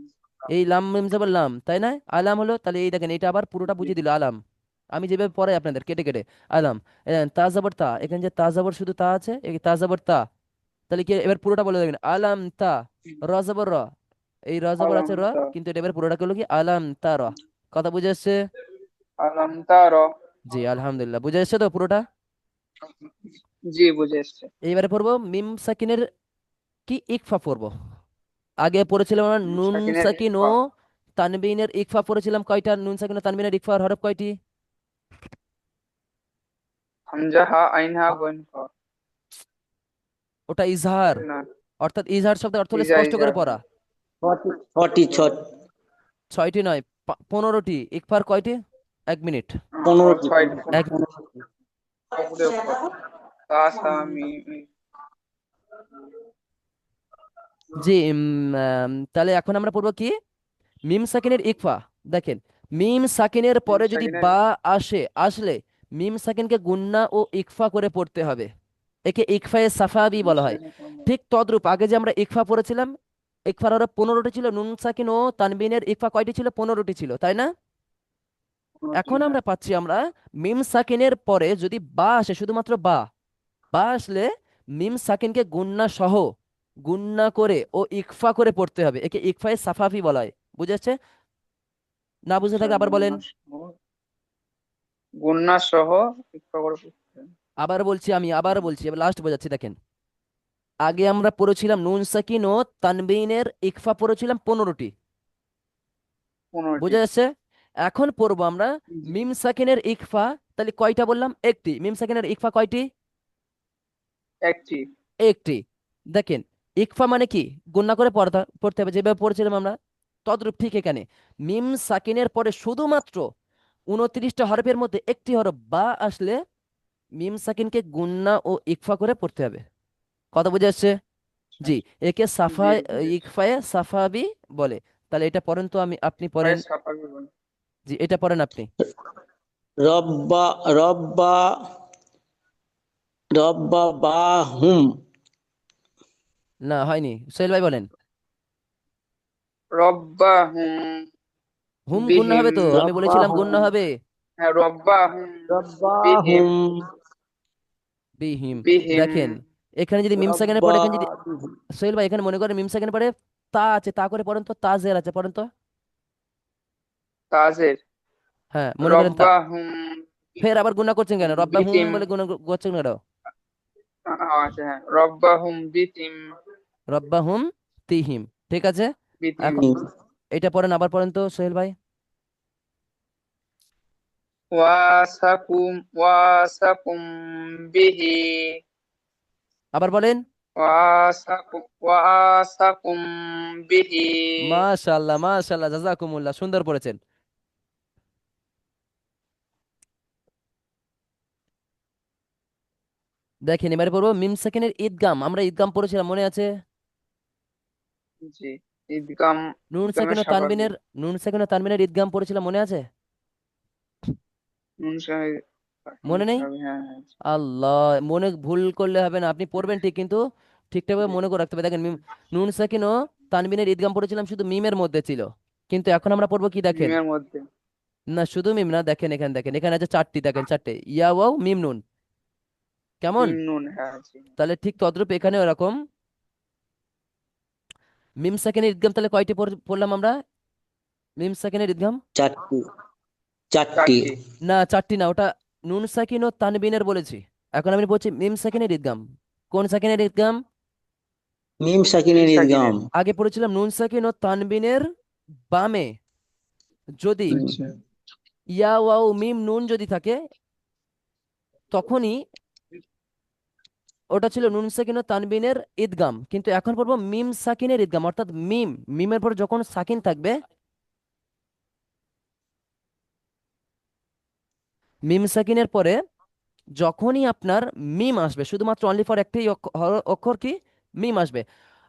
এই লাম মিম জবর লাম, তাই না? আলাম হলো, তাহলে এই দেখেন এটা আবার পুরোটা জি বুঝিয়ে দিল আলাম। আমি যেভাবে পড়াই আপনাদের কেটে কেটে, আলাম। এই দেখেন তা জবর তা, এখানে যে তা জবর শুধু তা আছে, এই তা জবর তা। তাহলে কি এবার পুরোটা বলে দেখেন, আলাম তা, র জবর র, এই র জবর আলাম আছে র, তা, কিন্তু এটা এবার পুরোটা হলো কি আলাম তা র। কথা বুঝে আসছে? আলাম তারা। জি আলহামদুলিল্লাহ, বুঝে আসছে তো পুরোটা। জি বুঝে এসছে। এইবারে পড়বো মিম সাকিনের কি ইকফা পড়বো। আগে পড়েছিলাম আমরা নুন সাকিনের সাকিন ও তানবিনের ইকফা পড়েছিলাম, কয়টা? নুন সাকিন ও তানবিনের ইকফার হরফ কয়টি? হামজা হা আইন হা গইন ফা। ওটা ইজহার, না, অর্থাৎ ইজহার শব্দের অর্থ হলো ইজা স্পষ্ট ইজা। করে পড়া। ছটি ছট, 6টি নয়, 15টি। ইকফার কয়টি? 1 মিনিট। 15টি, ছয়। এক উপরে উপর। তা সা মি মি। জি তাহলে এখন আমরা পড়বো কি? মিম সাকিনের ইকফা। দেখেন মিম সাকিনের মিম পরে যদি সাকিনের। বা আসলে মিম সাকিনকে গুন্না ও ইকফা করে পড়তে হবে, একে ইকফায়ে সাফাবি মিম বলা হয়। সাকিনের পর ঠিক তদ্রূপ আগে যে আমরা ইকফা পড়েছিলাম, ইকফার হরফ 15টি ছিল, নুন সাকিন ও তানবিনের ইকফা কয়টি ছিল? 15টি ছিল, তাই না? উন্নতি, এখন হ্যাঁ। আমরা পাচ্ছি আমরা মিম সাকিনের পরে যদি বা আসে, শুধুমাত্র বা, বা আসলে মিম সাকিনকে গুন্না সহ, গুন্না করে ও ইকফা করে পড়তে হবে, একে ইকফায়ে সাফাফি বলা হয়। বুঝেছে? না বুঝে আচ্ছা, থাকে আবার বলেন। গুন্না সহ শিক্ষা করে পড়তে হবে। আবার বলছি, আমি আবার বলছি, এবার লাস্ট বোঝাচ্ছি। দেখেন আগে আমরা পড়েছিলাম নুন সাকিন ও তানবিনের ইকফা পড়েছিলাম 15টি। 15টি। বুঝে যাচ্ছে? এখন পড়বো আমরা জি, মিম সাকিনের ইকফা। তাহলে কয়টা বললাম? একটি। মিম সাকিনের ইকফা কয়টি? একটি। একটি। দেখেন ইকফা মানে কি? গুণনা করে পড়তে হবে, যেভাবে পড়েছিলাম আমরা তদ্রূপ। ঠিক এখানে মিম সাকিনের পরে শুধুমাত্র 29টা হরফের মধ্যে একটি হরফ বা আসলে মিম সাকিনকে গুণনা ও ইকফা করে পড়তে হবে। কথা বুঝে আসছে? জি, একে জি সাফা, বুঝেছি। ইকফায়ে সাফাবি বলে। তাহলে এটা পড়েন তো, আপনি পড়েন। প্রায় সাফাবি বলে। জি, এটা পড়েন আপনি। রব্বা রব্বা রব্বা বা হুম। না, হয়নি। সোহেল ভাই বলেন। রব্বাহুম হুম গুণনা বিহিম। হবে তো, আমি রব্বা বলেছিলাম হুম। গুণনা হবে। হ্যাঁ, রব্বাহুম রব্বা বিহিম। হুম। বিহিম। বিহিম। দেখেন, এখানে যদি মিম সেকেন্ডের রব্বা পরে এখানে যদি সোহেল ভাই এখানে মনে করেন মিম সেকেন্ডের পরে তা আছে, তা করে পড়েন তো, তা জের আছে, পড়েন তো। তাজের। হ্যাঁ, মনে করেন তা। রব্বাহুম ফের আবার গুণা করছেন কেন? রব্বা হুম বিতিম। বলে গুণা করছেন কেন? আচ্ছা, হ্যাঁ, রব্বাহুম বিতিম। রব্বা হুম তিহিম। ঠিক আছে। বিতিম। এখন এটা পড়েন, আবার পড়েন তো সোহেল ভাই। ওয়াসাকুম বিহি। আবার বলেন। ওয়াসাকুম বিহি। মাশাআল্লাহ, মাশাআল্লাহ, জাযাকুমুল্লাহ, সুন্দর পড়েছেন। দেখেন, এবারে পড়বো মিম সেকেন্ডের ঈদগাম। আমরা ঈদগাম পড়েছিলাম, মনে আছে? জি। ঈদগাম। নুন সেকেন্ড ঈদগামের ও তানবিনের স্বাভাবিক। নুন সেকেন্ড ও তানবিনের ঈদগাম পড়েছিলাম, মনে আছে? নুন সাহেব। মনে নেই? হ্যাঁ, হ্যাঁ। আল্লাহ, মনে ভুল করলে হবে না, আপনি পড়বেন ঠিক, কিন্তু ঠিকঠাকভাবে জি। মনে করে রাখতে হবে। দেখেন, নুন সাকিন ও তানবিনের ঈদগাম পড়েছিলাম, শুধু মিমের মধ্যে ছিল। কিন্তু এখন আমরা পড়বো কি দেখেন? মিমের মধ্যে। না, শুধু মিম না, দেখেন এখানে, দেখেন এখানে আছে চারটি, দেখেন চারটে, ইয়া ওয়াও মিম নুন। কেমন? মিম নুন, হ্যাঁ, জি। তাহলে ঠিক তদ্রূপ এখানে ওরকম মিম সাকিনের ঈদগাম তাহলে কয়টি পড়লাম আমরা? মিম সাকিনের ঈদগাম চারটি চারটি। চারটি। না, চারটি না, ওটা নুন সাকিন ও তানবিনের বলেছি। এখন আমি বলছি মিম সাকিনের ঈদগাম। কোন সাকিনের ঈদগাম? মিম মিম সাকিনের ঈদগাম। সাকিনের। আগে পড়েছিলাম নুন সাকিন ও তানবিনের বামে যদি আচ্ছা। ইয়া ওয়াও মিম নুন যদি থাকে, তখনই ওটা ছিল নুন সাকিন ও তানবিনের ঈদগাম। কিন্তু এখন পড়বো মিম সাকিনের ঈদগাম, অর্থাৎ মিমের পর যখন সাকিন থাকবে, মিম সাকিনের পরে যখনই আপনার মিম আসবে, শুধুমাত্র অনলি ফর একটি অক্ষর কি মিম আসবে।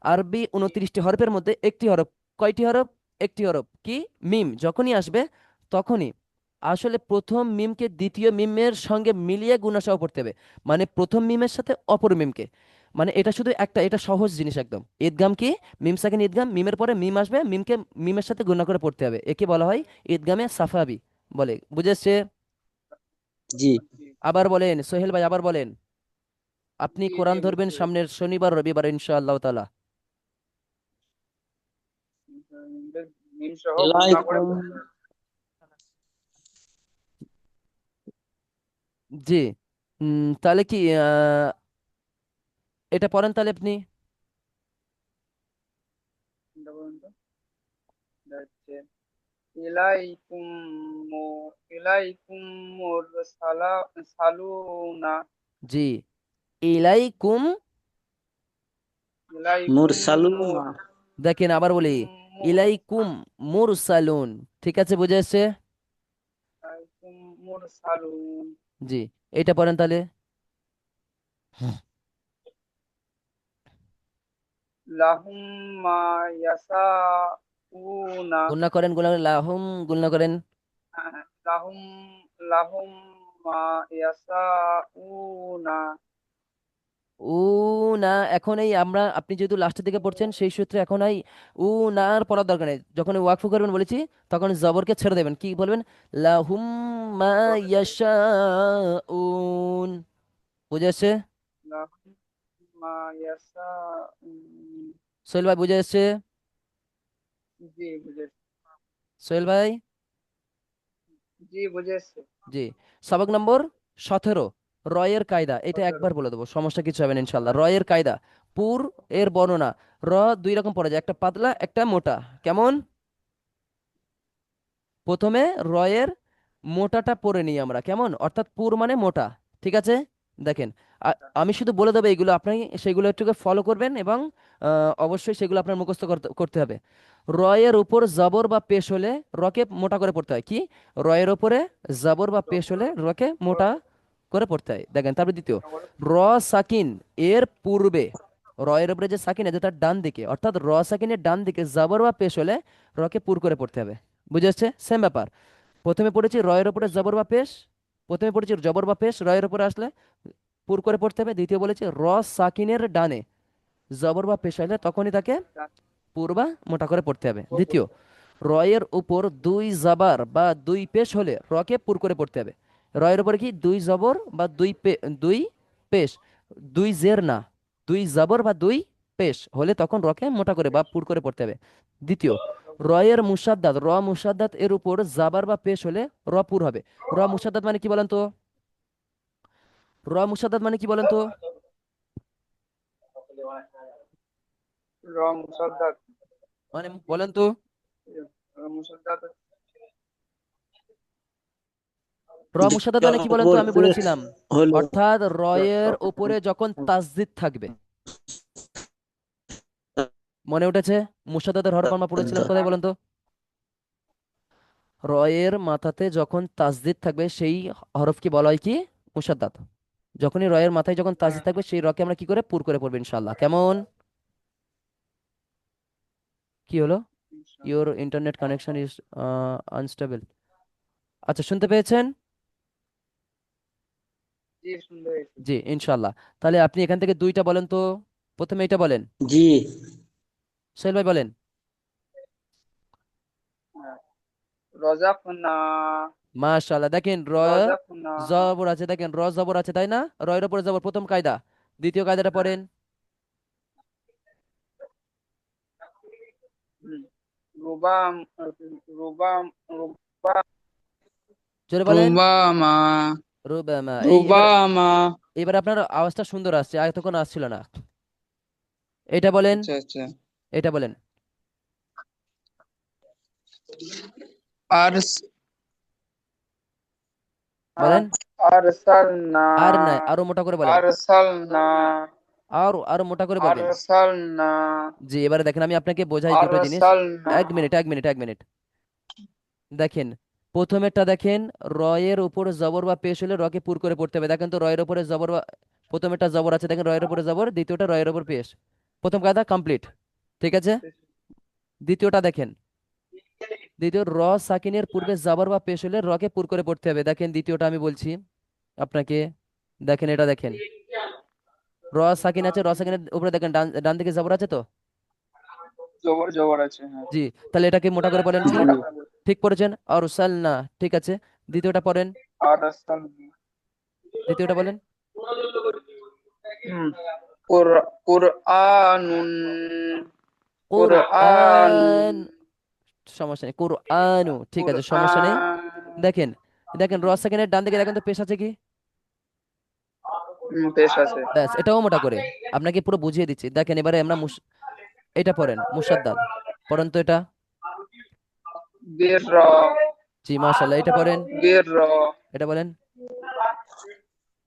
আরবি 29টি হরফের মধ্যে একটি হরফ, কয়টি হরফ? একটি হরফ কি মিম যখনই আসবে, তখনই আসলে প্রথম মিমকে দ্বিতীয় মিমের সঙ্গে মিলিয়ে গুণাসহ পড়তে হবে। মানে প্রথম মিমের সাথে অপর মিমকে, মানে এটা শুধু একটা, এটা সহজ জিনিস একদম। ঈদগাম কি? মিম সাকিন ঈদগাম, মিমের পরে মিম আসবে, মিমকে মিমের সাথে গুণা করে পড়তে হবে, একে বলা হয় ঈদগামে সাফাবি বলে। বুঝেছে? জি। আবার বলেন সোহেল ভাই, আবার বলেন। আপনি জি, জি, কোরআন ধরবেন বুঝতে পেরেছি। সামনের শনিবার রবিবার ইনশাআল্লাহ তাআলা। মিম সহ গুণনা করে এলাইকুম। পড়তে হবে। জি। তাহলে কি এটা পড়েন তাহলে আপনি। চিন্তা করুন তো। এটা হচ্ছে ইলাইকুম ইলাইকুম সালুনা। জি, ইলাইকুম। ইলাইকুম মুরসালুনা। দেখেন আবার বলি, ইলাইকুম মুরসালুন। ঠিক আছে, বুঝে এসছে? মুরসালুন। জি, এটা পড়েন তাহলে। লাহুম মা ইয়াসাউনা। গুণনা করেন, গুণনা করেন, লাহুম, গুণনা করেন। লাহুম লাহুম মা ইয়াসাউনা। উ না, এখন এই আমরা, আপনি যেহেতু লাস্টের দিকে পড়ছেন সেই সূত্রে এখন এই উ না আর পড়ার দরকার নেই। যখন ওয়াকফু করবেন বলেছি, তখন জবরকে ছেড়ে দেবেন, কি বলবেন? লাহুম মা ইয়াশাউন। বুঝে আসছে? লাহুম মা ইয়াসাউন। সোহেল ভাই বুঝে আসছে? জি, বুঝেছি। সোহেল ভাই। জি, বুঝেছি। জি। সবক নম্বর 17, রয়ের কায়দা। এটা 17। একবার বলে দেবো, সমস্যা কিছু হবে না ইনশাল্লাহ। রয়ের কায়দা, পুর এর বর্ণনা। র দুই রকম পড়া যায়, একটা পাতলা একটা মোটা। কেমন? প্রথমে রয়ের মোটাটা পড়ে নিই আমরা, কেমন? অর্থাৎ পুর মানে মোটা। ঠিক আছে। দেখেন, আমি শুধু বলে দেবো এইগুলো, আপনি সেগুলো একটু ফলো করবেন, এবং অবশ্যই সেগুলো আপনার মুখস্থ করতে করতে হবে। রয়ের উপর জবর বা পেশ হলে রকে মোটা করে পড়তে হয়। কি? রয়ের উপরে জবর বা পেশ হলে রকে মোটা করে পড়তে হয়। দেখেন, তারপর দ্বিতীয়, র সাকিন এর পূর্বে, রয়ের উপরে যে সাকিন আছে তার ডান দিকে, অর্থাৎ র সাকিনের ডান দিকে জবর বা পেশ হলে রকে পুর করে পড়তে হবে। বুঝে আসছে? সেম ব্যাপার। প্রথমে পড়েছি রয়ের উপরে জবর বা পেশ, প্রথমে পড়েছি জবর বা পেশ, রয়ের উপরে আসলে পুর করে পড়তে হবে। দ্বিতীয় বলেছে র সাকিনের ডানে জবর বা পেশ আসলে তখনই তাকে পুর বা মোটা করে পড়তে হবে। দ্বিতীয়, রয়ের উপর দুই জবর বা দুই পেশ হলে রকে পুর করে পড়তে হবে। রয়ের উপরে কি দুই জবর বা দুই পেশ, দুই জের না, দুই জবর বা দুই পেশ হলে তখন রকে মোটা করে বা পুর করে পড়তে হবে। দ্বিতীয়, রয়ের মুসাদ্দাত র মুসাদ্দাত এর উপর জাবার বা পেশ হলে র পুর হবে। র মুসাদ্দাত মানে কি বলেন তো? র মুসাদ্দাত মানে কি বলেন তো? রং মুসাদ্দাত মানে বলেন তো। মুসাদ্দাত র মুসাদ্দাত মানে কি বলেন তো? জবর আমি পেশ বলেছিলাম হলে অর্থাৎ রয়ের উপরে যখন তাসদিদ থাকবে। মনে উঠেছে? মুসাদ্দাতের হরফ আমরা পড়েছিলাম কোথায় বলেন তো? রয়ের মাথাতে যখন তাসদিদ থাকবে সেই হরফকে বলা হয় কি? মুসাদ্দাত। যখনই রয়ের মাথায় যখন তাসদিদ থাকবে সেই রকে আমরা কি করে পুর করে পড়বো ইনশাআল্লাহ। কেমন? কি হলো? Your internet connection is unstable. আচ্ছা, শুনতে পেয়েছেন? জি শুনতে পেয়েছি। জি ইনশাআল্লাহ। তাহলে আপনি এখান থেকে দুইটা বলেন তো। প্রথমে এটা বলেন, জি। সোহেল ভাই বলেন। হ্যাঁ, রজাকনা মাশাআল্লাহ, দেখেন র রজাকনা জবর আছে, দেখেন র জবর আছে তাই না? রয়ের উপরে জবর, প্রথম কায়দা। দ্বিতীয় কায়দাটা হ্যাঁ, পড়েন। হুম, রুবাম রুবাম রুবাম জোরে বলেন। রুবামা রুবামা। এই এবার রুবামা এবার আপনার আওয়াজটা সুন্দর আসছে, এতক্ষণ আসছিল না। এটা বলেন। আচ্ছা আচ্ছা এটা বলেন। আরস বলেন। আরসালনা আর নাই, আরো মোটা করে বলেন। আরসালনা আরো আরো মোটা করে বলবেন। আরসালনা জি, এবারে দেখেন আমি আপনাকে বোঝাই দুটো জিনিস। আরসালনা এক মিনিট, এক মিনিট, এক মিনিট। দেখেন, প্রথমেরটা দেখেন, রয়ের উপর জবর বা পেশ হলে রকে পুর করে পড়তে হবে। দেখেন তো রয়ের উপরে জবর বা প্রথমেরটা জবর আছে, দেখেন রয়ের উপরে জবর, দ্বিতীয়টা রয়ের উপর পেশ। প্রথম কায়দা কমপ্লিট, ঠিক আছে। দ্বিতীয়টা দেখেন, দ্বিতীয় র সাকিনের পূর্বে জবর বা পেশ হলে রকে পুর করে পড়তে হবে। দেখেন দ্বিতীয়টা আমি বলছি আপনাকে। দেখেন এটা দেখেন, র সাকিন আছে, র সাকিনের উপরে দেখেন ডান ডান দিকে জবর আছে তো। জবর জবর আছে হ্যাঁ জি, তাহলে এটাকে মোটা করে বলেন কি? জি ঠিক পড়েছেন, আর না, ঠিক আছে। দ্বিতীয়টা পড়েন। আরসালনা দ্বিতীয়টা বলেন। হুম, কুরআনুন কুরআন কোরআন। সমস্যা নেই, কোরআনু, ঠিক আছে, সমস্যা নেই। কুরআন দেখেন, দেখেন র সেকেন্ডের ডান দিকে দেখেন তো পেশ আছে কি? পেশ আছে ব্যাস, এটাও মোটা করে আপনাকে পুরো বুঝিয়ে দিচ্ছি। দেখেন এবারে আমরা এটা পড়েন মুসাদ্দাদ। পড়েন তো এটা। বীর জি মাশাল্লাহ, এটা পড়েন। বীর এটা বলেন।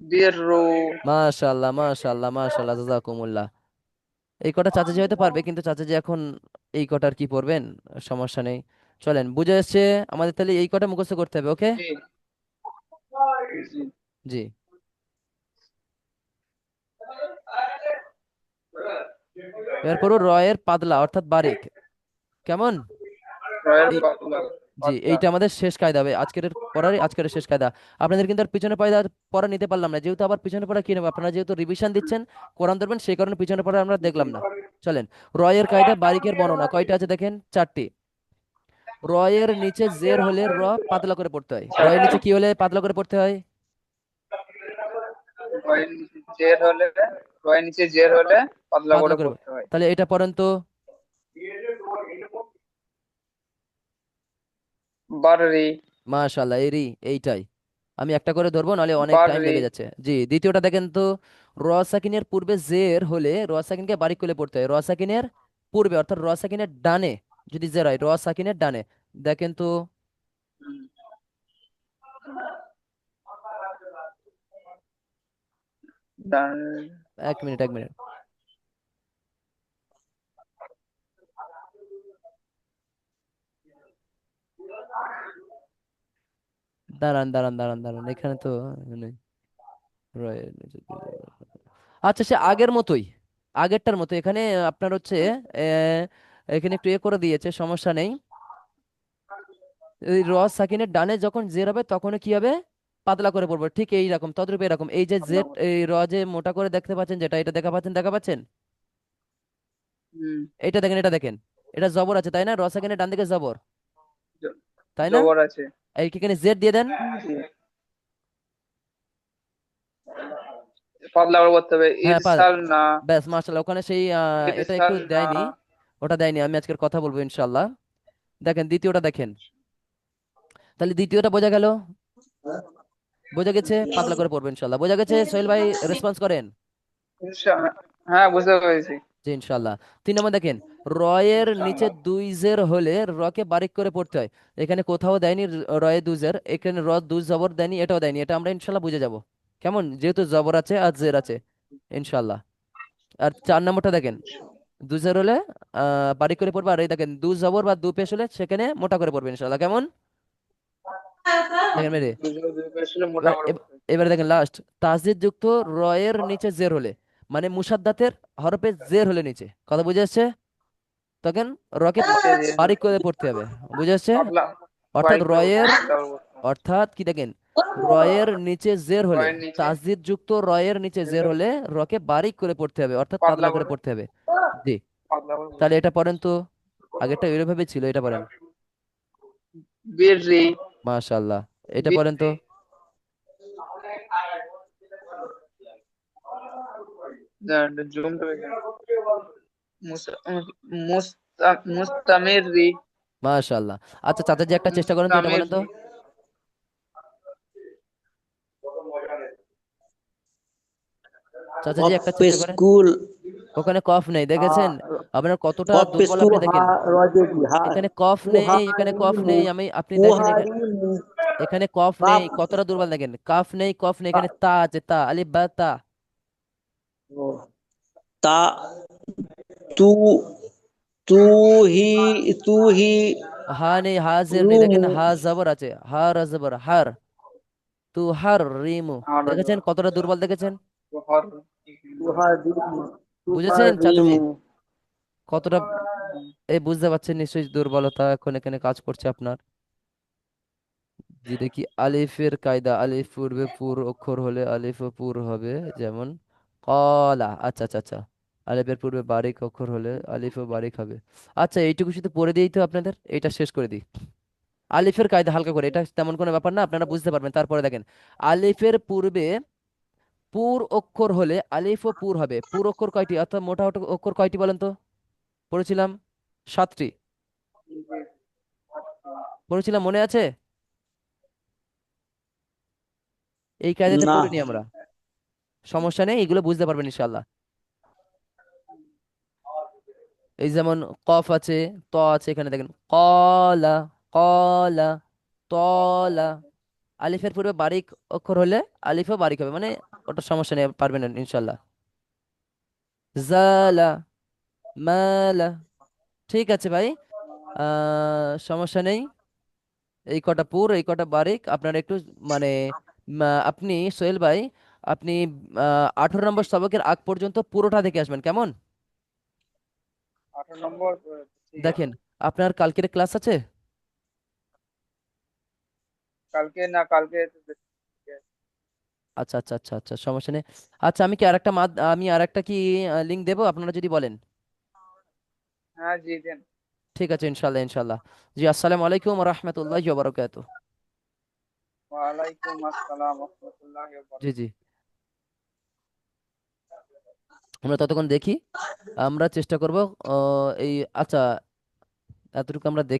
বীর মাশাল্লাহ, মাশাল্লাহ, মাশাল্লাহ, জাযাকুমুল্লাহ। এই কটা চাচাজি হয়তো পারবে, কিন্তু চাচাজি এখন এই কটার কি পড়বেন? সমস্যা নেই, চলেন, বুঝে এসছে। আমাদের তাহলে এই কটা মুখস্থ করতে হবে, ওকে। জি জি জি। এবার পড়ো রয়ের পাতলা অর্থাৎ বারিক। কেমন? রয়ের এই পাতলা জি, পাতলা এইটা আমাদের শেষ কায়দা হবে আজকের পড়ার, আজকের শেষ কায়দা। আপনাদের কিন্তু আর পিছনে পড়া নিতে পারলাম না, যেহেতু আবার পিছনে পড়া কি নেবো, আপনারা যেহেতু রিভিশন দিচ্ছেন, কোরআন ধরবেন, সেই কারণে পিছনে পড়া আমরা দেখলাম না। চলেন, রয়ের কায়দা বারিকের বর্ণনা কয়টা আছে দেখেন, চারটি। রয়ের নিচে জের হলে র পাতলা করে পড়তে হয়। রয়ের নিচে কি হলে পাতলা করে পড়তে হয়? রয়ের নিচে জের হলে রয়ের নিচে জের হলে পাতলা পাতলা করে করে পড়তে হয় তাহলে এটা পড়েন তো। বাররি মাশাআল্লাহ, এরই এইটাই। আমি একটা করে ধরবো, নাহলে অনেক টাইম বাররি লেগে যাচ্ছে। জি, দ্বিতীয়টা দেখেন তো, র সাকিনের পূর্বে জের হলে র সাকিনকে বারিক করে পড়তে হয়। র সাকিনের পূর্বে অর্থাৎ র সাকিনের ডানে যদি জের হয়, র সাকিনের ডানে। দেখেন তো। এক মিনিট, এক মিনিট, দাঁড়ান, দাঁড়ান, দাঁড়ান, দাঁড়ান, এখানে তো নেই। রয়ের নিচে আচ্ছা, সে আগের মতোই, আগেরটার মতো এখানে আপনার হচ্ছে আহ, এখানে একটু করে দিয়েছে, সমস্যা নেই। এই র সাকিনের ডানে যখন জের হবে তখন কি হবে? পাতলা করে পড়বো, ঠিক এইরকম তদ্রূপ এরকম। এই যে জেড, এই র যে মোটা করে দেখতে পাচ্ছেন, যেটা এটা দেখা পাচ্ছেন। হুম। এটা দেখেন, এটা দেখেন, এটা জবর আছে তাই না? র সেকেন্ডে ডান দিকে জবর, জ- তাই না? জবর আছে। এই এখানে জেড দিয়ে দেন। জি। পাতলা করে করতে হবে, হ্যাঁ ইরসাল না। ব্যাস মাশাআল্লাহ, ওখানে সেই এটা একটু ইরসাল না। দেয়নি, ওটা দেয়নি, আমি আজকের কথা বলবো ইনশাল্লাহ। দেখেন দ্বিতীয়টা দেখেন, তাহলে দ্বিতীয়টা বোঝা গেল, বোঝা গেছে, পাতলা করে পড়বেন ইনশাল্লাহ। বোঝা গেছে সোহেল ভাই? রেসপন্স করেন হ্যাঁ, বুঝতে পেরেছি। জি ইনশাল্লাহ। 3 নম্বর দেখেন, র এর নিচে দুই জের হলে রকে বারিক করে পড়তে হয়। এখানে কোথাও দেয়নি রয়ে দুই জের, এখানে র দুই জবর দেয়নি, এটাও দেয়নি, এটা আমরা ইনশাল্লাহ বুঝে যাব কেমন, যেহেতু জবর আছে আর জের আছে ইনশাল্লাহ। আর 4 নম্বরটা দেখেন, দু জের হলে বারিক করে পড়বে, আর এই দেখেন দু জবর বা দু পেশ হলে সেখানে মোটা করে পড়বে ইনশাল্লাহ, কেমন দেখেন মেরে। বুঝতে পেরেছিল, মোটা এবার করে এব- করতে হবে। এবারে দেখেন লাস্ট, তাসদিদ যুক্ত র এর নিচে জের হলে, মানে মুসাদ্দাতের হরফে জের হলে নিচে, কথা বুঝে আসছে? তখন রকে নিচে দিয়ে বারিক করে পড়তে হবে, বুঝে আসছে? পাতলা অর্থাৎ বারিক করে করতে রয়ের, হবে, পাতলা করে করতে হবে। অর্থাৎ কি দেখেন, রয়ের নিচে জের হলে, রয়ের নিচে তাসদিদ যুক্ত রয়ের নিচে জের হলে রকে বারিক করে পড়তে হবে, অর্থাৎ পাতলা পাতলা করে করে, পড়তে হবে। জি, পাতলা করে তাহলে করতে এটা পড়েন তো, আগেরটা এভাবে ছিল, এটা পড়েন। হবে। বিররি। মাশাআল্লাহ, এটা পড়েন তো। বিররি। জুমটা মুস্তামিরি। মাশাআল্লাহ। আচ্ছা চাচাজি, একটা চেষ্টা করেন তো, এটা বলেন তো। মুস্তামিরি। চাচাজি কফ একটা पे চেষ্টা করেন। स्कूल ওখানে কফ নেই, দেখেছেন? আপনার কতটা कफ पे দুর্বল स्कूल আপনি हा দেখেন। रजेगी हा এখানে কফ নেই, এখানে কফ कुहारीमु নেই, আপনি দেখেন এখানে, कुहारीमु এখানে কফ নেই, काफ কতটা দুর্বল দেখেন, কাফ নেই, কফ নেই, এখানে তা আছে, তা আলিফ বা তা। ता तू तू तू ही হা নেই, হাজের নেই, रूमु দেখেন হা জবর আছে, হার জবর হার, তু হার রিমু, আর দেখেছেন কতটা দুর্বল দেখেছেন? হর। तुहारीमु বুঝেছেন চাচাজি तुहारीमु কতটা? এই বুঝতে পারছেন নিশ্চয়ই, দুর্বলতা এখন এখানে কাজ করছে আপনার। জি দেখি, আলিফের কায়দা, আলিফ পূর্বে পুর অক্ষর হলে আলিফও পুর হবে, যেমন কলা। আচ্ছা আচ্ছা আচ্ছা, আলিফের পূর্বে বারিক অক্ষর হলে আলিফও বারিক হবে। আচ্ছা এইটুকু শুধু পড়ে দিই তো আপনাদের, এটা শেষ করে দিই। আলিফের কায়দা হালকা করে, এটা তেমন কোনো ব্যাপার না, আপনারা বুঝতে পারবেন। তারপরে দেখেন, আলিফের পূর্বে পুর অক্ষর হলে আলিফ ও পুর হবে। পুর অক্ষর কয়টি, অর্থাৎ মোটা অক্ষর কয়টি বলেন তো? পড়েছিলাম 7টি, পড়েছিলাম, মনে আছে? এই কায়দাতে ना পড়িনি আমরা, সমস্যা নেই, এগুলো বুঝতে পারবেন ইনশাল্লাহ। এই যেমন কফ আছে, ত আছে, এখানে দেখেন কলা, কলা, তলা। আলিফের পূর্বে বারিক অক্ষর হলে আলিফও বারিক হবে, মানে ওটা সমস্যা নেই, পারবেন ইনশাল্লাহ। জালা, মালা, ঠিক আছে ভাই, সমস্যা নেই। এই কটা পুর, এই কটা বারিক, আপনার একটু মানে আপনি সোহেল ভাই, আপনি 18 নম্বর সবকের আগ পর্যন্ত পুরোটা দেখে আসবেন, কেমন? 18 নম্বর। ঠিক আছে। দেখেন, আপনার কালকের ক্লাস আছে? কালকে না, কালকে তো ঠিক আছে। আচ্ছা আচ্ছা আচ্ছা আচ্ছা, সমস্যা নেই। আচ্ছা আমি কি আরেকটা আমি আরেকটা কি লিঙ্ক দেবো, আপনারা যদি বলেন? হ্যাঁ, জি দেন। ঠিক আছে ইনশাল্লাহ ইনশাল্লাহ। জি, আসসালামু আলাইকুম রহমতুল্লাহ বারাকাতু। ওয়ালাইকুম আসসালাম রহমতুল্লাহ। জি জি, আমরা ততক্ষণ দেখি, আমরা চেষ্টা করব এই, আচ্ছা এতটুকু আমরা দেখি।